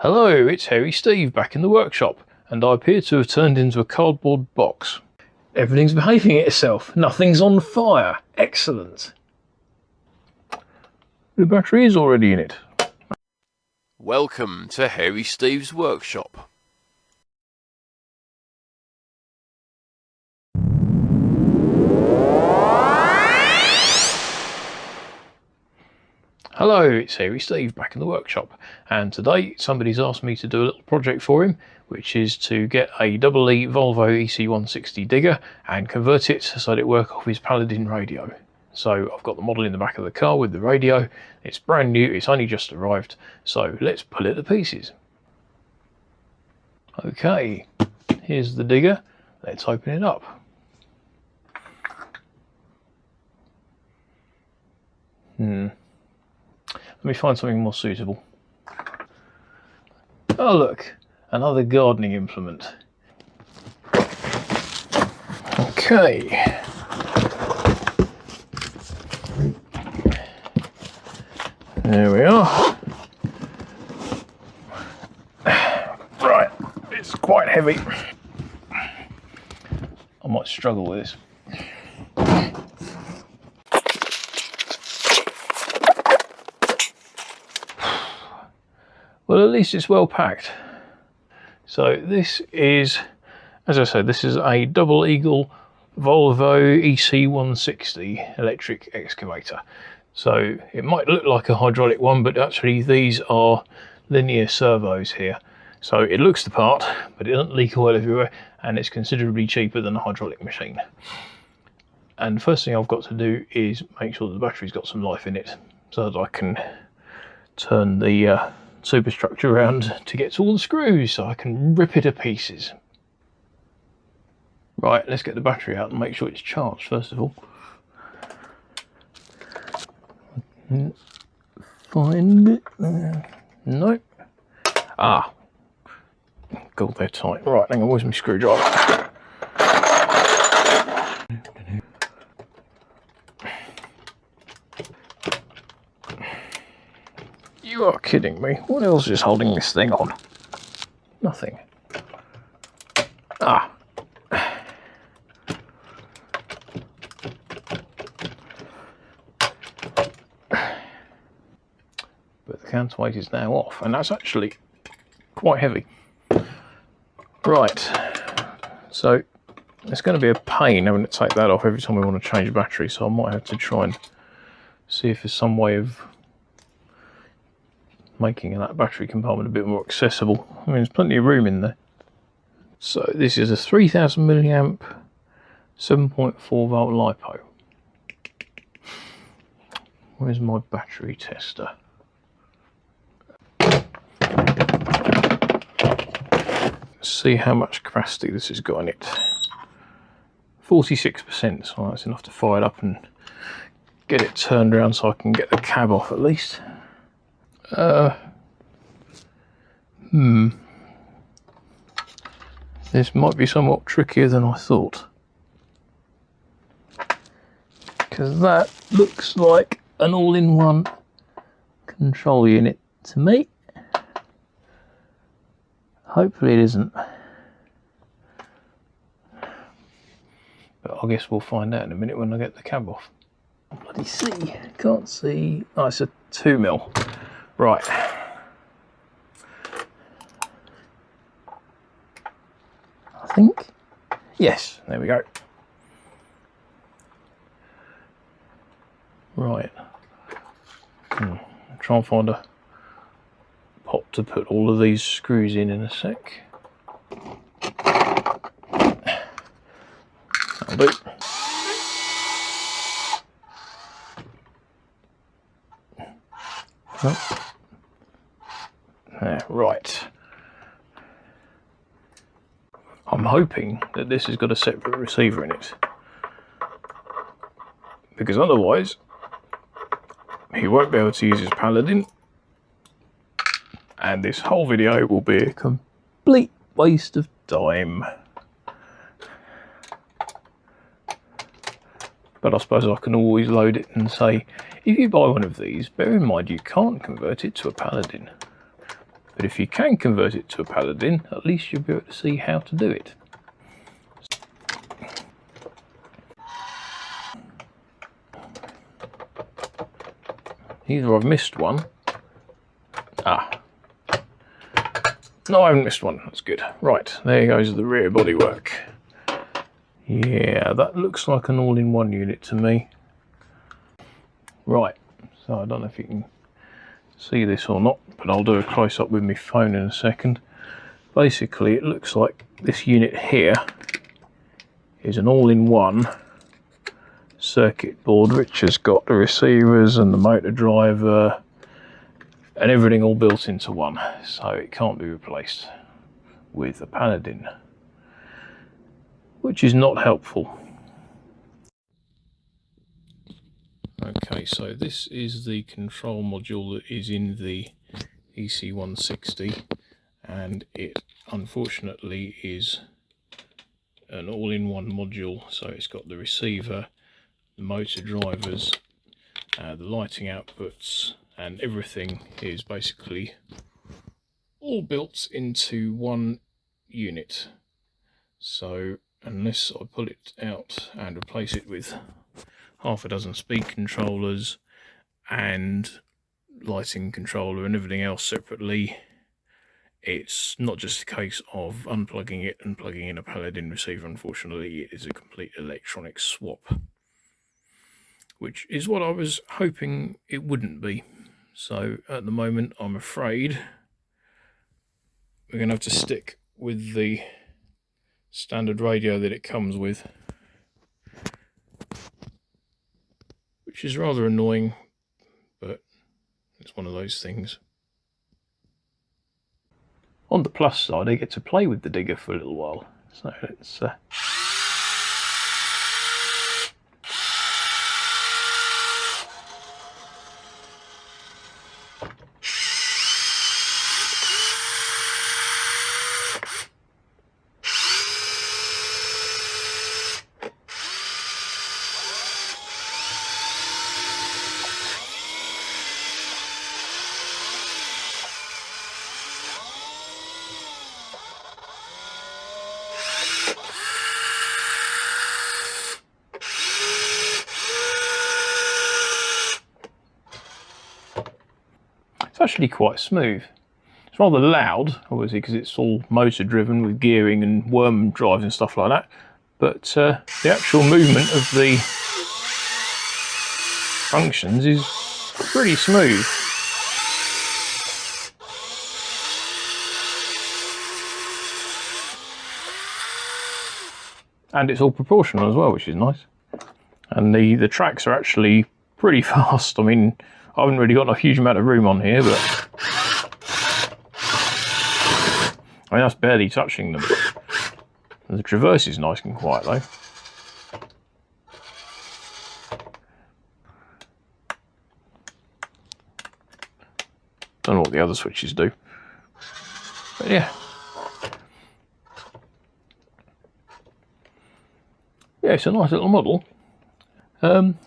Hello, it's Hairy Steve back in the workshop, and I appear to have turned into a cardboard box. Everything's behaving itself, nothing's on fire. Excellent. The battery is already in it. Welcome to Hairy Steve's workshop. Hello, it's Hairy Steve back in the workshop, and today somebody's asked me to do a little project for him, which is to get a Double E Volvo EC160 digger and convert it so that it work off his Paladin radio. So I've got the model in the back of the car with the radio. It's brand new, it's only just arrived, so let's pull it to pieces. Okay, here's the digger, let's open it up. Let me find something more suitable. Oh look, another gardening implement. Okay. There we are. Right, it's quite heavy. I might struggle with this. Well, at least it's well packed. So this is, as I said, this is a Double E Volvo EC160 electric excavator. So it might look like a hydraulic one, but actually these are linear servos here. So it looks the part, but it doesn't leak oil everywhere, and it's considerably cheaper than a hydraulic machine. And the first thing I've got to do is make sure that the battery's got some life in it, so that I can turn the superstructure around to get to all the screws so I can rip it to pieces. Right, let's get the battery out and make sure it's charged first of all. Find it. Nope. Ah. God, they're tight. Right, hang on, where's my screwdriver? You are kidding me. What else is holding this thing on? Nothing. Ah. But the counterweight is now off, and that's actually quite heavy. Right. So it's going to be a pain having to take that off every time we want to change a battery, so I might have to try and see if there's some way of making that battery compartment a bit more accessible. I mean, there's plenty of room in there. So this is a 3000 milliamp 7.4 volt LiPo. Where's my battery tester? Let's see how much capacity this has got in it. 46%, so that's enough to fire it up and get it turned around so I can get the cab off at least. This might be somewhat trickier than I thought, because that looks like an all-in-one control unit to me. Hopefully it isn't, but I guess we'll find out in a minute when I get the cab off. Bloody see, can't see. Oh, it's a 2mm. Right. I think. Yes, there we go. Right. Try and find a pot to put all of these screws in a sec. That'll do. Nope. Right. I'm hoping that this has got a separate receiver in it, because otherwise he won't be able to use his Paladin, and this whole video will be a complete waste of time. But I suppose I can always load it and say, if you buy one of these, bear in mind you can't convert it to a Paladin. But if you can convert it to a Paladin, at least you'll be able to see how to do it. Either I've missed one. No, I haven't missed one. That's good. Right, there goes the rear bodywork. Yeah, that looks like an all-in-one unit to me. Right, so I don't know if you can see this or not, but I'll do a close-up with my phone in a second. Basically, it looks like this unit here is an all-in-one circuit board, which has got the receivers and the motor driver and everything all built into one, so it can't be replaced with a Paladin, which is not helpful. Okay, so this is the control module that is in the EC160, and it unfortunately is an all-in-one module, so it's got the receiver, the motor drivers, the lighting outputs, and everything is basically all built into one unit. So unless I pull it out and replace it with half a dozen speed controllers and lighting controller and everything else separately, it's not just a case of unplugging it and plugging in a Paladin receiver. Unfortunately, it is a complete electronic swap, which is what I was hoping it wouldn't be. So at the moment, I'm afraid we're going to have to stick with the standard radio that it comes with, which is rather annoying, but it's one of those things. On the plus side, I get to play with the digger for a little while, so it's actually quite smooth. It's rather loud, obviously, because it's all motor driven with gearing and worm drives and stuff like that, but the actual movement of the functions is pretty smooth. And it's all proportional as well, which is nice. And the tracks are actually pretty fast. I mean, I haven't really got a huge amount of room on here, but I mean, that's barely touching them. And the traverse is nice and quiet though. Don't know what the other switches do, but yeah. Yeah, it's a nice little model.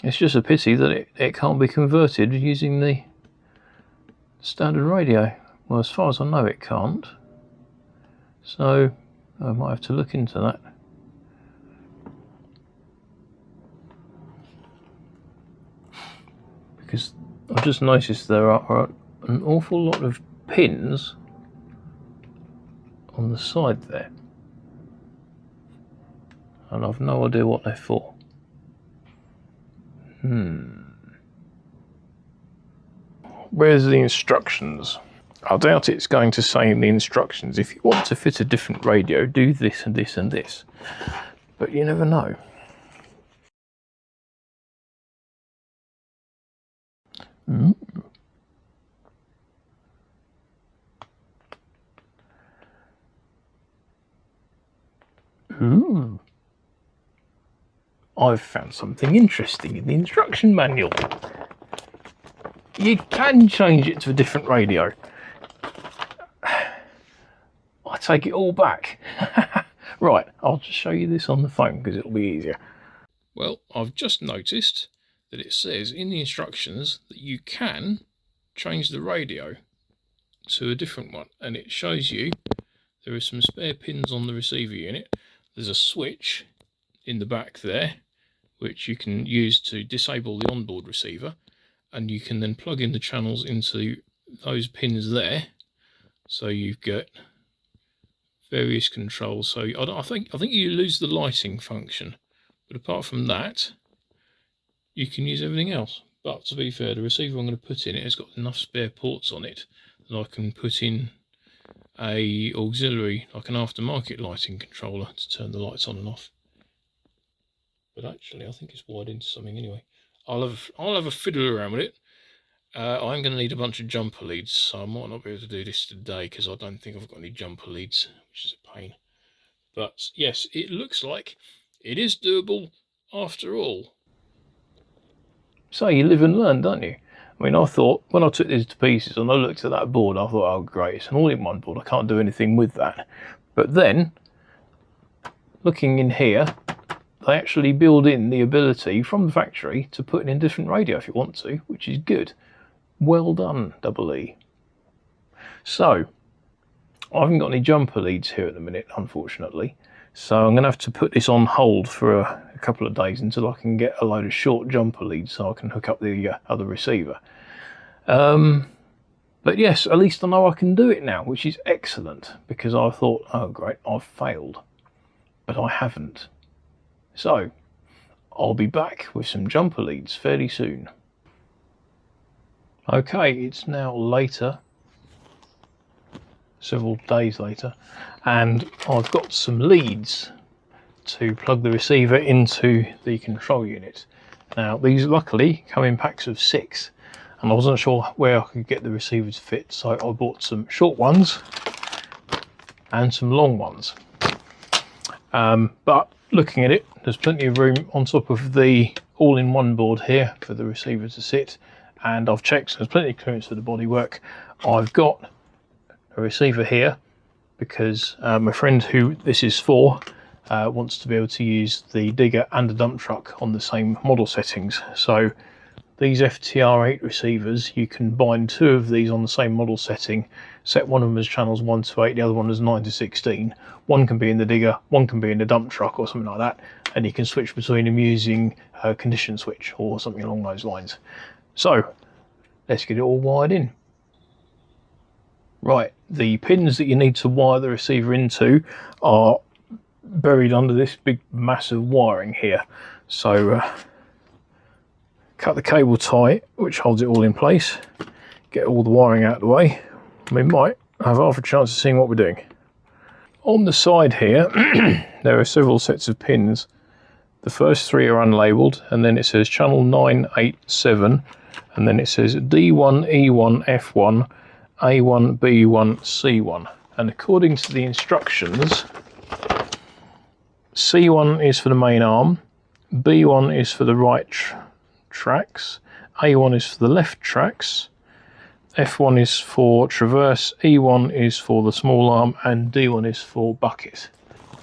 It's just a pity that it can't be converted using the standard radio. Well, as far as I know, it can't. So I might have to look into that. Because I've just noticed there are an awful lot of pins on the side there. And I've no idea what they're for. Where's the instructions? I doubt it's going to say in the instructions, if you want to fit a different radio, do this and this and this. But you never know. Ooh. I've found something interesting in the instruction manual. You can change it to a different radio. I take it all back. Right, I'll just show you this on the phone because it'll be easier. Well, I've just noticed that it says in the instructions that you can change the radio to a different one, and it shows you there are some spare pins on the receiver unit. There's a switch in the back there which you can use to disable the onboard receiver, and you can then plug in the channels into those pins there, so you've got various controls. So I think you lose the lighting function, but apart from that you can use everything else. But to be fair, the receiver I'm going to put in it has got enough spare ports on it that I can put in a auxiliary, like an aftermarket lighting controller, to turn the lights on and off. But actually I think it's wired into something anyway. I'll have a fiddle around with it. I'm going to need a bunch of jumper leads, so I might not be able to do this today because I don't think I've got any jumper leads, which is a pain. But yes, it looks like it is doable after all. So you live and learn, don't you? I mean, I thought when I took these to pieces and I looked at that board, I thought, oh great, it's an all-in-one board, I can't do anything with that. But then, looking in here, they actually build in the ability from the factory to put in a different radio if you want to, which is good. Well done, Double E. So, I haven't got any jumper leads here at the minute, unfortunately. So I'm going to have to put this on hold for a couple of days until I can get a load of short jumper leads so I can hook up the other receiver. But yes, at least I know I can do it now, which is excellent, because I thought, oh great, I've failed. But I haven't. So, I'll be back with some jumper leads fairly soon. Okay, it's now later, several days later, and I've got some leads to plug the receiver into the control unit. Now, these luckily come in packs of 6, and I wasn't sure where I could get the receiver to fit, so I bought some short ones and some long ones. But looking at it, there's plenty of room on top of the all-in-one board here for the receiver to sit, and I've checked, so there's plenty of clearance for the bodywork. I've got a receiver here because my friend who this is for wants to be able to use the digger and the dump truck on the same model settings. So these FTR8 receivers, you can bind 2 of these on the same model setting, set one of them as channels 1 to 8, the other one as 9 to 16. One can be in the digger, one can be in the dump truck or something like that, and you can switch between them using a condition switch or something along those lines. So let's get it all wired in. Right, the pins that you need to wire the receiver into are buried under this big massive wiring here. So cut the cable tie, which holds it all in place, get all the wiring out of the way. We might have half a chance of seeing what we're doing. On the side here, there are several sets of pins. The first 3 are unlabelled, and then it says channel 9, 8, 7, and then it says D1, E1, F1, A1, B1, C1. And according to the instructions, C1 is for the main arm, B1 is for the right tracks, A1 is for the left tracks, F1 is for traverse, E1 is for the small arm, and D1 is for bucket.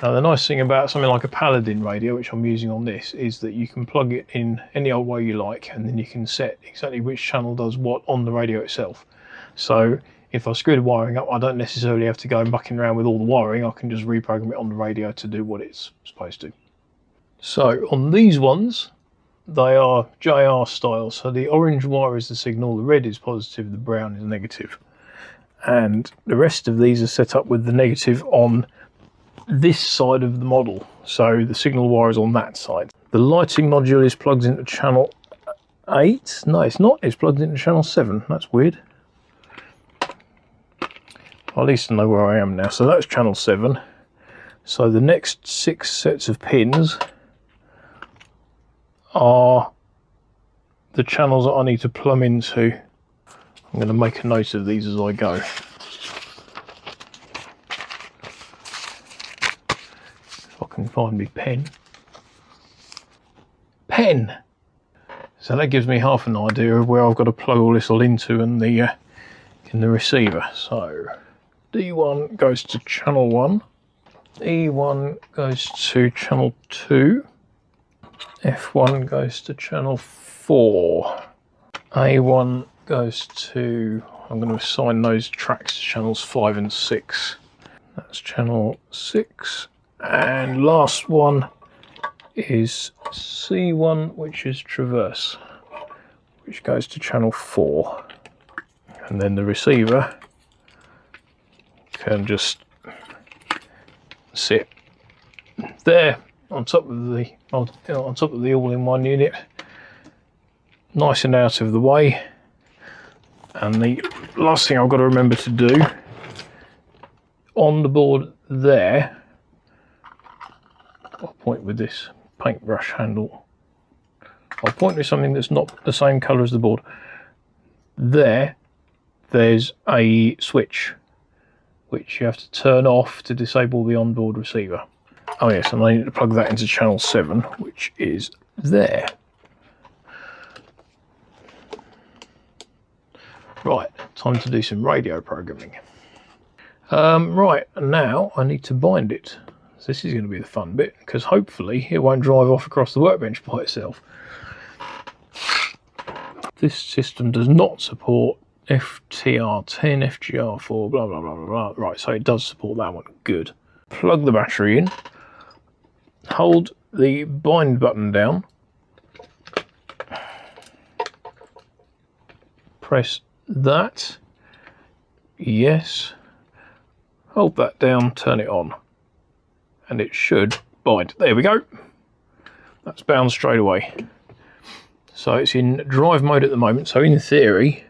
Now the nice thing about something like a Paladin radio, which I'm using on this, is that you can plug it in any old way you like, and then you can set exactly which channel does what on the radio itself. So if I screw the wiring up, I don't necessarily have to go mucking around with all the wiring. I can just reprogram it on the radio to do what it's supposed to. So on these ones, they are JR style. So the orange wire is the signal, the red is positive, the brown is negative. And the rest of these are set up with the negative on this side of the model. So the signal wire is on that side. The lighting module is plugged into channel 8. No, it's not. It's plugged into channel 7. That's weird. At least I know where I am now. So that's channel 7. So the next 6 sets of pins are the channels that I need to plumb into. I'm going to make a note of these as I go. If I can find my pen. Pen! So that gives me half an idea of where I've got to plug all this all into in the receiver. So D1 goes to channel 1, E1 goes to channel 2, F1 goes to channel 4, A1 goes to, I'm going to assign those tracks to channels 5 and 6. That's channel 6. And last one is C1, which is traverse, which goes to channel 4. And then the receiver can just sit there on top of the all-in-one unit, nice and out of the way. And the last thing I've got to remember to do on the board there, I'll point with this paintbrush handle. I'll point with something that's not the same colour as the board. There's a switch which you have to turn off to disable the onboard receiver. Oh yes, and I need to plug that into channel 7, which is there. Right, time to do some radio programming. Right, and now I need to bind it. So this is going to be the fun bit, because hopefully it won't drive off across the workbench by itself. This system does not support FTR10, FGR4, blah, blah, blah, blah, blah. Right, so it does support that one. Good. Plug the battery in. Hold the bind button down. Press that. Yes. Hold that down, turn it on. And it should bind. There we go. That's bound straight away. So it's in drive mode at the moment, so in theory...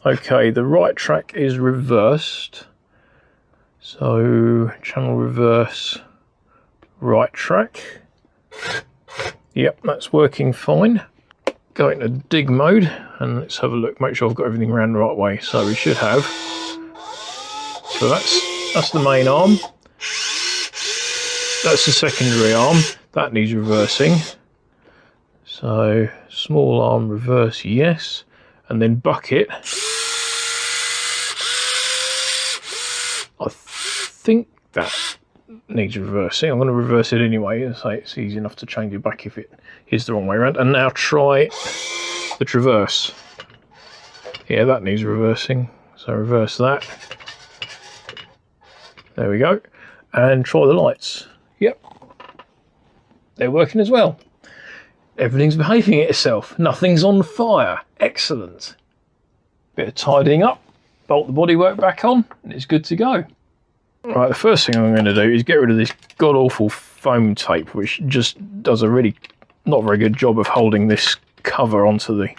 Okay, the right track is reversed. So, channel reverse, right track. Yep, that's working fine. Go into dig mode, and let's have a look, make sure I've got everything around the right way. So we should have... So that's the main arm. That's the secondary arm. That needs reversing. So, small arm reverse, yes. And then bucket. I think that needs reversing. I'm going to reverse it anyway and say it's easy enough to change it back if it is the wrong way around. And now try the traverse. Yeah, that needs reversing. So reverse that. There we go. And try the lights. Yep. They're working as well. Everything's behaving itself. Nothing's on fire. Excellent. Bit of tidying up. Bolt the bodywork back on, and it's good to go. Right, the first thing I'm going to do is get rid of this god-awful foam tape, which just does a really not very good job of holding this cover onto the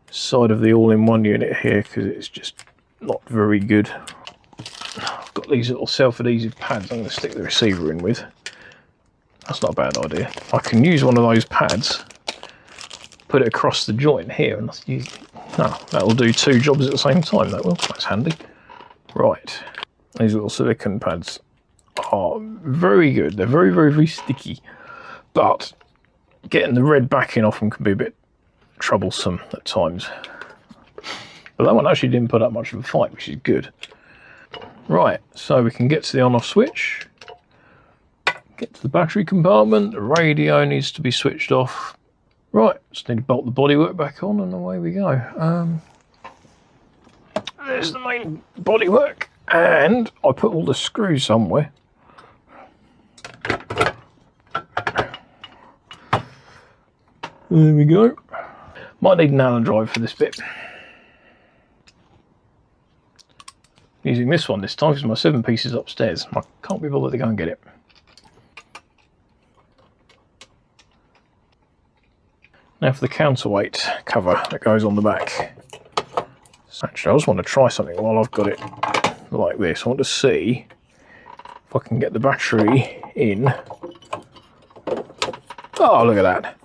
side of the all-in-one unit here, because it's just not very good. I've got these little self-adhesive pads I'm going to stick the receiver in with. That's not a bad idea. I can use one of those pads, put it across the joint here, and that will do two jobs at the same time. That will. That's handy. Right, these little silicone pads are very good. They're very, very, very sticky, but getting the red backing off them can be a bit troublesome at times. But that one actually didn't put up much of a fight, which is good. Right, so we can get to the on-off switch. Get to the battery compartment. The radio needs to be switched off. Right, just need to bolt the bodywork back on, and away we go. There's the main bodywork, and I put all the screws somewhere. There we go. Might need an Allen drive for this bit. Using this one this time because my 7 pieces upstairs. I can't be bothered to go and get it. Now for the counterweight cover that goes on the back. Actually, I just want to try something while I've got it like this. I want to see if I can get the battery in. Oh, look at that.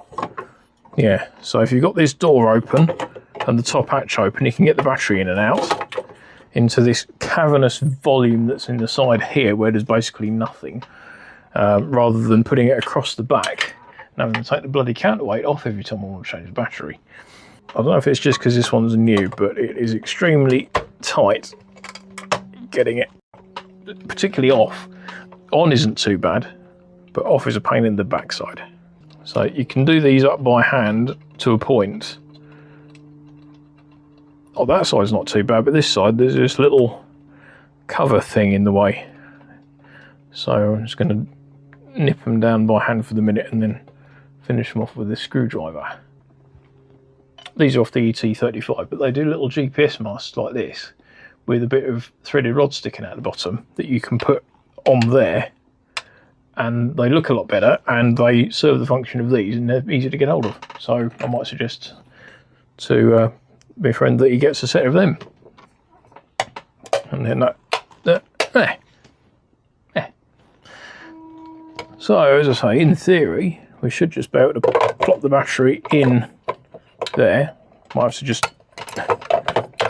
Yeah, so if you've got this door open and the top hatch open, you can get the battery in and out into this cavernous volume that's in the side here where there's basically nothing, rather than putting it across the back. Now I'm going to take the bloody counterweight off every time I want to change the battery. I don't know if it's just because this one's new, but it is extremely tight getting it, particularly off. On isn't too bad, but off is a pain in the backside. So you can do these up by hand to a point, Oh, that side's not too bad, but this side there's this little cover thing in the way. So I'm just going to nip them down by hand for the minute and then finish them off with this screwdriver. These are off the ET35, but they do little GPS masts like this with a bit of threaded rod sticking out the bottom that you can put on there, and they look a lot better and they serve the function of these, and they're easy to get hold of. So I might suggest to my friend that he gets a set of them. And then there. So as I say, in theory we should just be able to plop the battery in there. Might have to just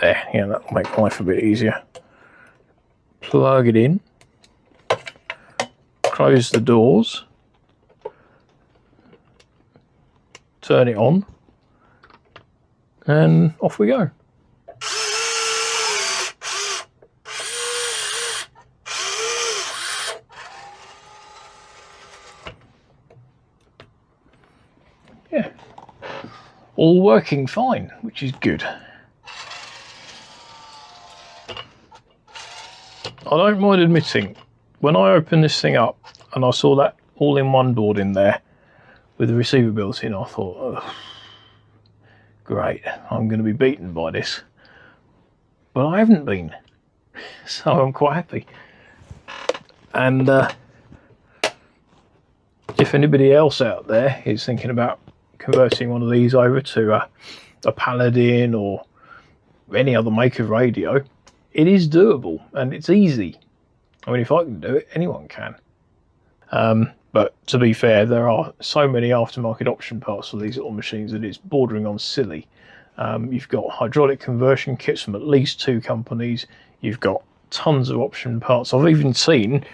there, yeah, that'll make life a bit easier. Plug it in, close the doors, turn it on, and off we go. Yeah, all working fine, which is good. I don't mind admitting, when I opened this thing up and I saw that all-in-one board in there with the receiver built in, I thought, oh, great, I'm going to be beaten by this. But I haven't been, so I'm quite happy. And if anybody else out there is thinking about converting one of these over to a Paladin or any other make of radio, it is doable and it's easy. I mean, if I can do it, anyone can. But to be fair, there are so many aftermarket option parts for these little machines that it's bordering on silly. You've got hydraulic conversion kits from at least 2 companies. You've got tons of option parts. I've even seen,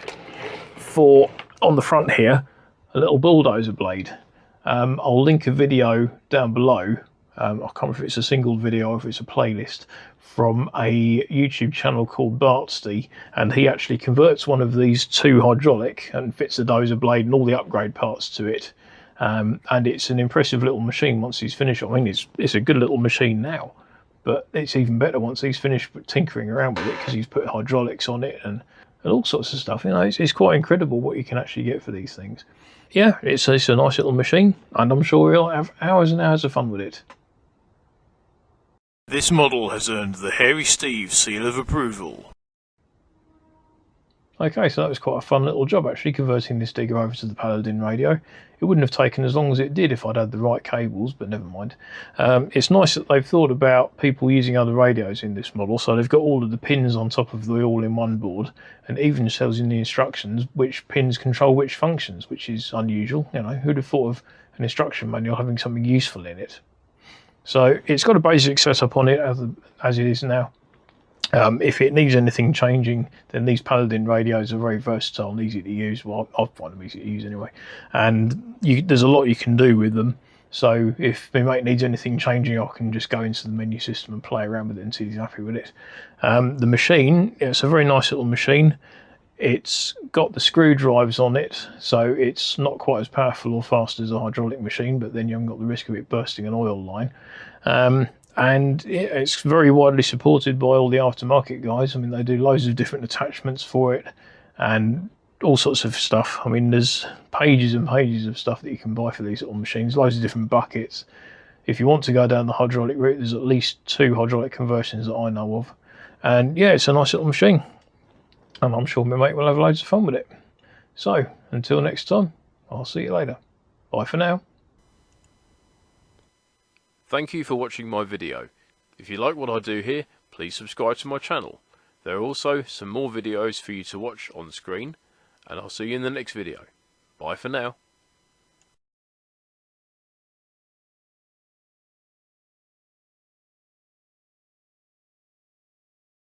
for on the front here, a little bulldozer blade. I'll link a video down below. I can't remember if it's a single video or if it's a playlist from a YouTube channel called Bartste, and he actually converts one of these to hydraulic and fits the dozer blade and all the upgrade parts to it. And it's an impressive little machine once he's finished. I mean, it's a good little machine now, but it's even better once he's finished tinkering around with it, because he's put hydraulics on it and all sorts of stuff. You know, it's quite incredible what you can actually get for these things. Yeah, it's a nice little machine, and I'm sure we'll have hours and hours of fun with it. This model has earned the Hairy Steve seal of approval. Okay, so that was quite a fun little job actually, converting this digger over to the Paladin radio. It wouldn't have taken as long as it did if I'd had the right cables, but never mind. It's nice that they've thought about people using other radios in this model, so they've got all of the pins on top of the all-in-one board, and even tells in the instructions which pins control which functions, which is unusual. You know, who'd have thought of an instruction manual having something useful in it? So it's got a basic setup on it as it is now. If it needs anything changing, then these Paladin radios are very versatile and easy to use. Well, I find them easy to use anyway. And there's a lot you can do with them. So if my mate needs anything changing, I can just go into the menu system and play around with it and see if he's happy with it. The machine, it's a very nice little machine. It's got the screwdrivers on it, so it's not quite as powerful or fast as a hydraulic machine, but then you haven't got the risk of it bursting an oil line. And it's very widely supported by all the aftermarket guys. I mean, they do loads of different attachments for it and all sorts of stuff. I mean, there's pages and pages of stuff that you can buy for these little machines, loads of different buckets. If you want to go down the hydraulic route, there's at least 2 hydraulic conversions that I know of. And yeah, it's a nice little machine. And I'm sure my mate will have loads of fun with it. So, until next time, I'll see you later. Bye for now. Thank you for watching my video. If you like what I do here, please subscribe to my channel. There are also some more videos for you to watch on screen, and I'll see you in the next video. Bye for now.